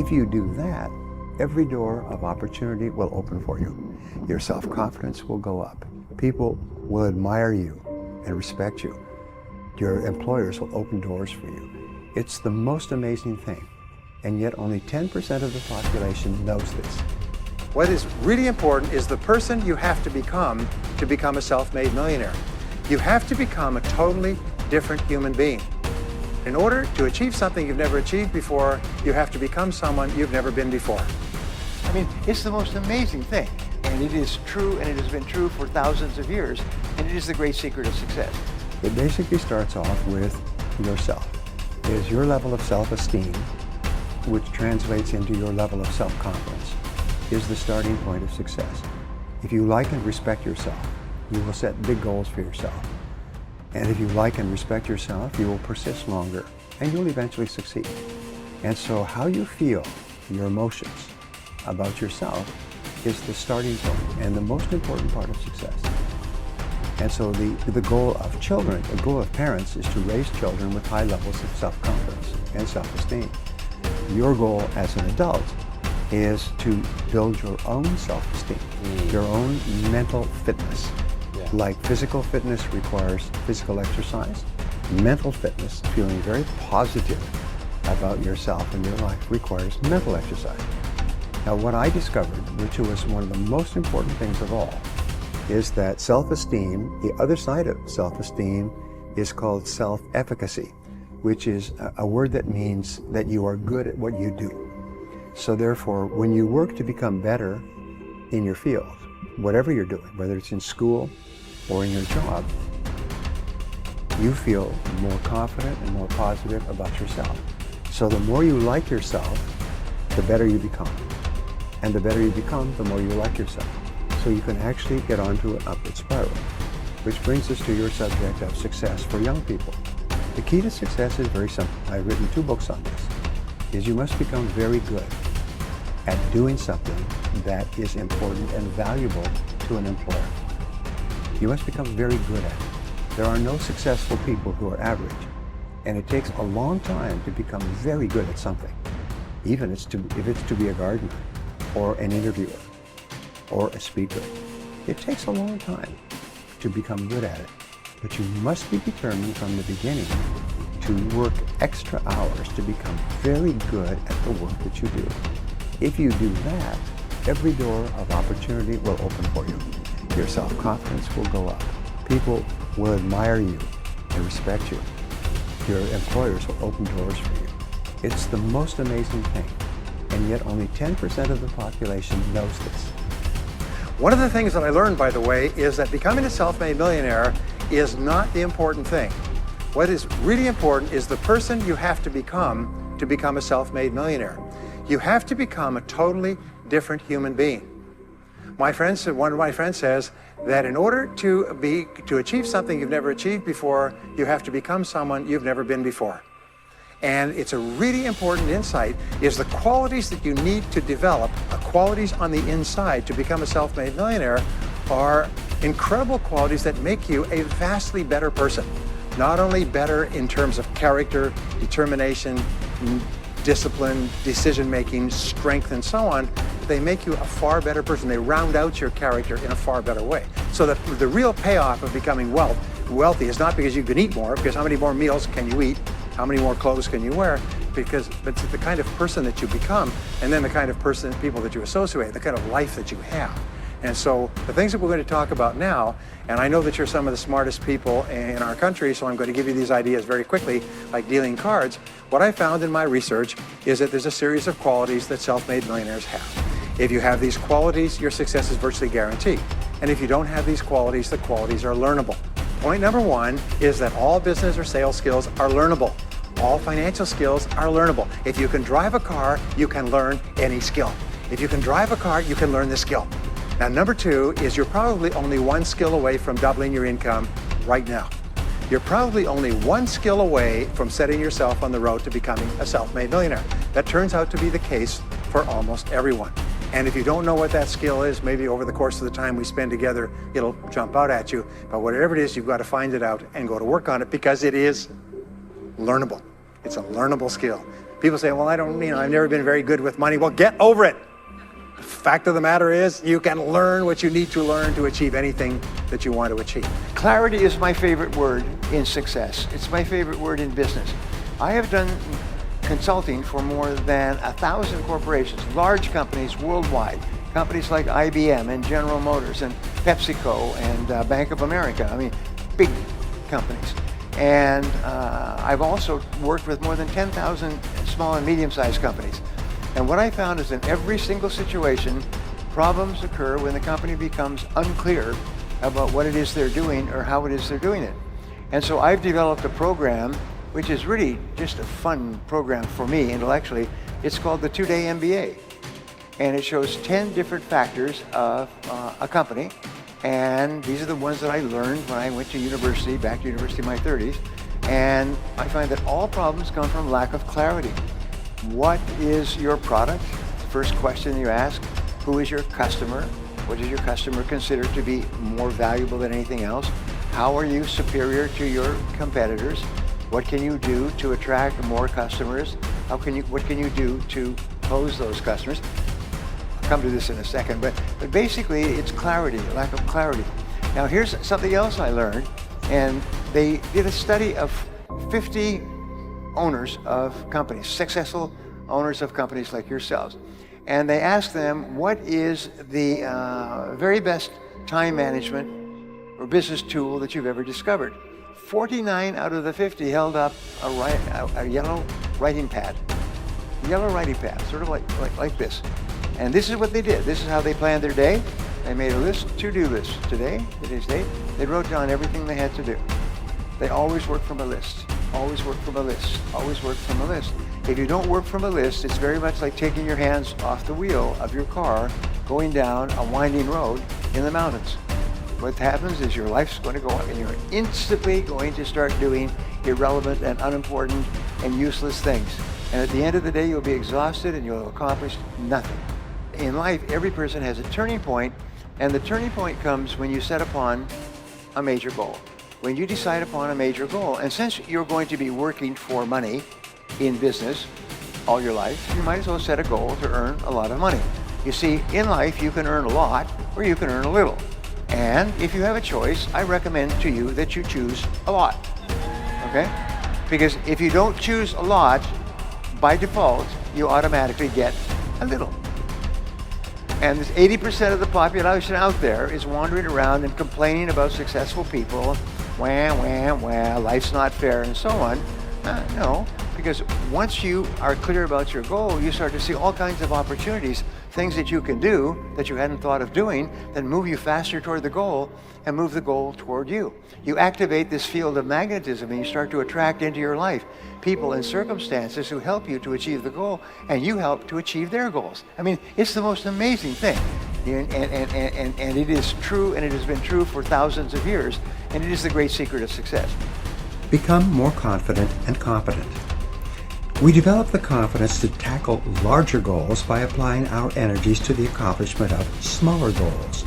If you do that, every door of opportunity will open for you. Your self-confidence will go up. People will admire you and respect you. Your employers will open doors for you. It's the most amazing thing. And yet only 10% of the population knows this. What is really important is the person you have to become a self-made millionaire. You have to become a totally different human being. In order to achieve something you've never achieved before, you have to become someone you've never been before. I mean, it's the most amazing thing. And it is true, and it has been true for thousands of years. And it is the great secret of success. It basically starts off with yourself. It is your level of self-esteem, which translates into your level of self-confidence, is the starting point of success. If you like and respect yourself, you will set big goals for yourself. And if you like and respect yourself, you will persist longer, and you'll eventually succeed. And so how you feel, your emotions about yourself, is the starting point and the most important part of success. And so the goal of children, the goal of parents, is to raise children with high levels of self-confidence and self-esteem. Your goal as an adult is to build your own self-esteem, your own mental fitness. Yeah. Like physical fitness requires physical exercise, mental fitness, feeling very positive about yourself and your life, requires mental exercise. Now, what I discovered, which was one of the most important things of all, is that self-esteem, the other side of self-esteem, is called self-efficacy, which is a word that means that you are good at what you do. So therefore, when you work to become better in your field, whatever you're doing, whether it's in school or in your job, you feel more confident and more positive about yourself. So the more you like yourself, the better you become. And the better you become, the more you like yourself. So you can actually get onto an upward spiral. Which brings us to your subject of success for young people. The key to success is very simple. I've written 2 books on this. Is you must become very good at doing something that is important and valuable to an employer. You must become very good at it. There are no successful people who are average. And it takes a long time to become very good at something. Even if it's to be a gardener, or an interviewer, or a speaker. It takes a long time to become good at it, but you must be determined from the beginning to work extra hours to become very good at the work that you do. If you do that, every door of opportunity will open for you. Your self-confidence will go up. People will admire you and respect you. Your employers will open doors for you. It's the most amazing thing. And yet only 10% of the population knows this. One of the things that I learned, by the way, is that becoming a self-made millionaire is not the important thing. What is really important is the person you have to become a self-made millionaire. You have to become a totally different human being. One of my friends says that in order to achieve something you've never achieved before, you have to become someone you've never been before. And it's a really important insight, is the qualities that you need to develop, qualities on the inside to become a self-made millionaire, are incredible qualities that make you a vastly better person. Not only better in terms of character, determination, discipline, decision-making, strength, and so on, but they make you a far better person. They round out your character in a far better way. So that the real payoff of becoming wealthy is not because you can eat more, because how many more meals can you eat? How many more clothes can you wear? But it's the kind of person that you become, and then the kind of people that you associate, the kind of life that you have. And so the things that we're going to talk about now, and I know that you're some of the smartest people in our country, so I'm going to give you these ideas very quickly, like dealing cards. What I found in my research is that there's a series of qualities that self-made millionaires have. If you have these qualities, your success is virtually guaranteed. And if you don't have these qualities, the qualities are learnable. Point number 1 is that all business or sales skills are learnable. All financial skills are learnable. If you can drive a car, you can learn any skill. If you can drive a car, you can learn the skill. Now, number 2 is you're probably only 1 skill away from doubling your income right now. You're probably only 1 skill away from setting yourself on the road to becoming a self-made millionaire. That turns out to be the case for almost everyone. And if you don't know what that skill is, maybe over the course of the time we spend together, it'll jump out at you. But whatever it is, you've got to find it out and go to work on it, because it is learnable. It's a learnable skill. People say, well, I've never been very good with money. Well, get over it. The fact of the matter is, you can learn what you need to learn to achieve anything that you want to achieve. Clarity is my favorite word in success. It's my favorite word in business. I have done consulting for more than 1,000 corporations, large companies worldwide, companies like IBM and General Motors and PepsiCo and Bank of America. I mean, big companies. And I've also worked with more than 10,000 small and medium-sized companies. And what I found is in every single situation, problems occur when the company becomes unclear about what it is they're doing or how it is they're doing it. And so I've developed a program which is really just a fun program for me intellectually. It's called the 2-Day MBA. And it shows 10 different factors of a company. And these are the ones that I learned when I went to university, back to university in my 30s. And I find that all problems come from lack of clarity. What is your product? The first question you ask. Who is your customer? What does your customer consider to be more valuable than anything else? How are you superior to your competitors? What can you do to attract more customers? What can you do to close those customers? I'll come to this in a second, but basically it's clarity, lack of clarity. Now here's something else I learned, and they did a study of 50 owners of companies, successful owners of companies like yourselves. And they asked them, what is the very best time management or business tool that you've ever discovered? 49 out of the 50 held up a yellow writing pad. Yellow writing pad, sort of like this. And this is what they did. This is how they planned their day. They made a list, to-do list. Today's date, they wrote down everything they had to do. They always work from a list. Always work from a list. Always work from a list. If you don't work from a list, it's very much like taking your hands off the wheel of your car, going down a winding road in the mountains. What happens is your life's going to go up and you're instantly going to start doing irrelevant and unimportant and useless things. And at the end of the day, you'll be exhausted and you'll accomplish nothing. In life, every person has a turning point, and the turning point comes when you set upon a major goal. When you decide upon a major goal, and since you're going to be working for money in business all your life, you might as well set a goal to earn a lot of money. You see, in life, you can earn a lot or you can earn a little. And if you have a choice, I recommend to you that you choose a lot, okay? Because if you don't choose a lot, by default, you automatically get a little. And this 80% of the population out there is wandering around and complaining about successful people, life's not fair, and so on. No, because once you are clear about your goal, you start to see all kinds of opportunities, things that you can do that you hadn't thought of doing, that move you faster toward the goal and move the goal toward you. You activate this field of magnetism and you start to attract into your life people and circumstances who help you to achieve the goal, and you help to achieve their goals. I mean, it's the most amazing thing. And it is true, and it has been true for thousands of years, and it is the great secret of success. Become more confident and competent. We develop the confidence to tackle larger goals by applying our energies to the accomplishment of smaller goals.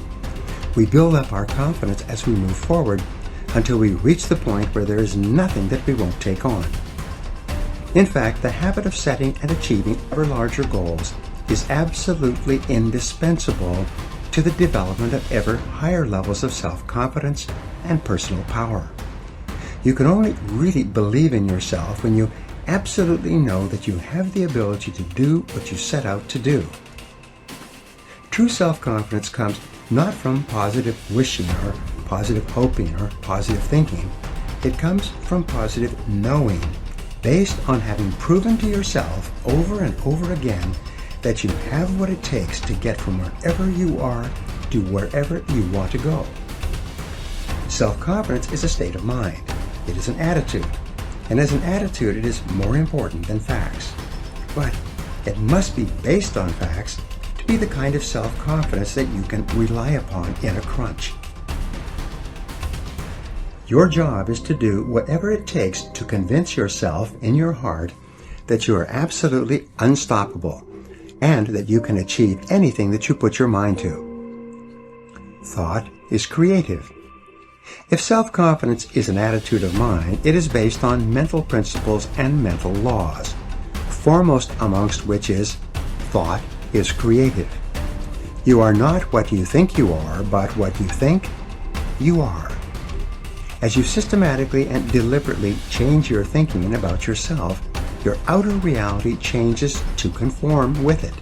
We build up our confidence as we move forward until we reach the point where there is nothing that we won't take on. In fact, the habit of setting and achieving ever larger goals is absolutely indispensable to the development of ever higher levels of self-confidence and personal power. You can only really believe in yourself when you absolutely know that you have the ability to do what you set out to do. True self-confidence comes not from positive wishing or positive hoping or positive thinking. It comes from positive knowing, based on having proven to yourself over and over again that you have what it takes to get from wherever you are to wherever you want to go. Self-confidence is a state of mind. It is an attitude. And as an attitude, it is more important than facts. But it must be based on facts to be the kind of self-confidence that you can rely upon in a crunch. Your job is to do whatever it takes to convince yourself in your heart that you are absolutely unstoppable and that you can achieve anything that you put your mind to. Thought is creative. If self-confidence is an attitude of mind, it is based on mental principles and mental laws. foremost amongst which is thought is creative. You are not what you think you are, but what you think you are. As you systematically and deliberately change your thinking about yourself, your outer reality changes to conform with it.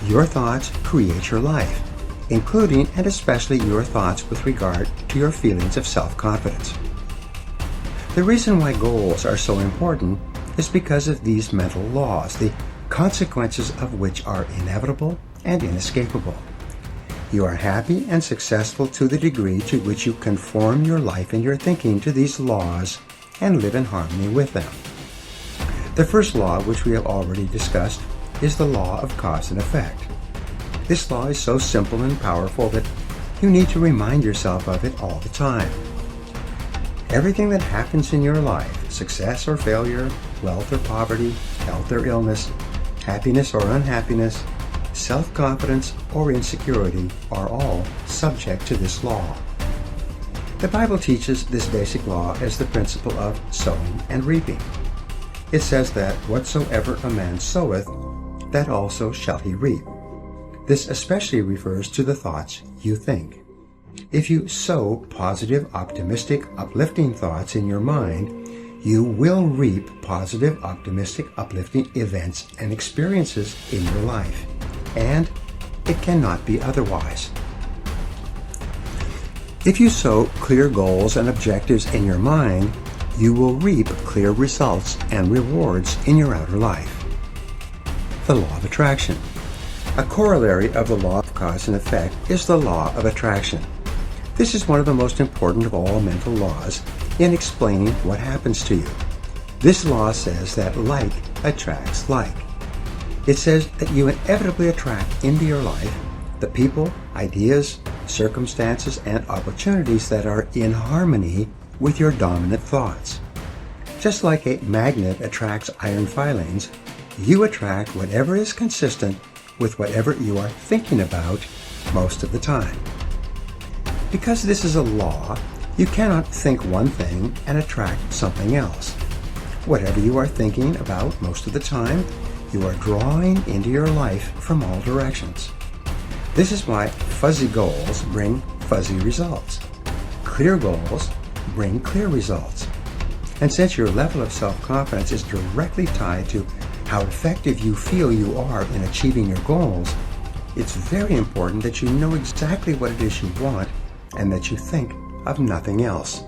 Your thoughts create your life, including and especially your thoughts with regard to your feelings of self-confidence. The reason why goals are so important is because of these mental laws, the consequences of which are inevitable and inescapable. You are happy and successful to the degree to which you conform your life and your thinking to these laws and live in harmony with them. The first law, which we have already discussed, is the law of cause and effect. This law is so simple and powerful that you need to remind yourself of it all the time. Everything that happens in your life, success or failure, wealth or poverty, health or illness, happiness or unhappiness, self-confidence or insecurity, are all subject to this law. The Bible teaches this basic law as the principle of sowing and reaping. It says that whatsoever a man soweth, that also shall he reap. This especially refers to the thoughts you think. If you sow positive, optimistic, uplifting thoughts in your mind, you will reap positive, optimistic, uplifting events and experiences in your life. And it cannot be otherwise. If you sow clear goals and objectives in your mind, you will reap clear results and rewards in your outer life. The law of attraction. A corollary of the law of cause and effect is the law of attraction. This is one of the most important of all mental laws in explaining what happens to you. This law says that like attracts like. It says that you inevitably attract into your life the people, ideas, circumstances, and opportunities that are in harmony with your dominant thoughts. Just like a magnet attracts iron filings, you attract whatever is consistent with whatever you are thinking about most of the time. Because this is a law, you cannot think one thing and attract something else. Whatever you are thinking about most of the time, you are drawing into your life from all directions. This is why fuzzy goals bring fuzzy results. Clear goals bring clear results. And since your level of self-confidence is directly tied to how effective you feel you are in achieving your goals, it's very important that you know exactly what it is you want and that you think of nothing else.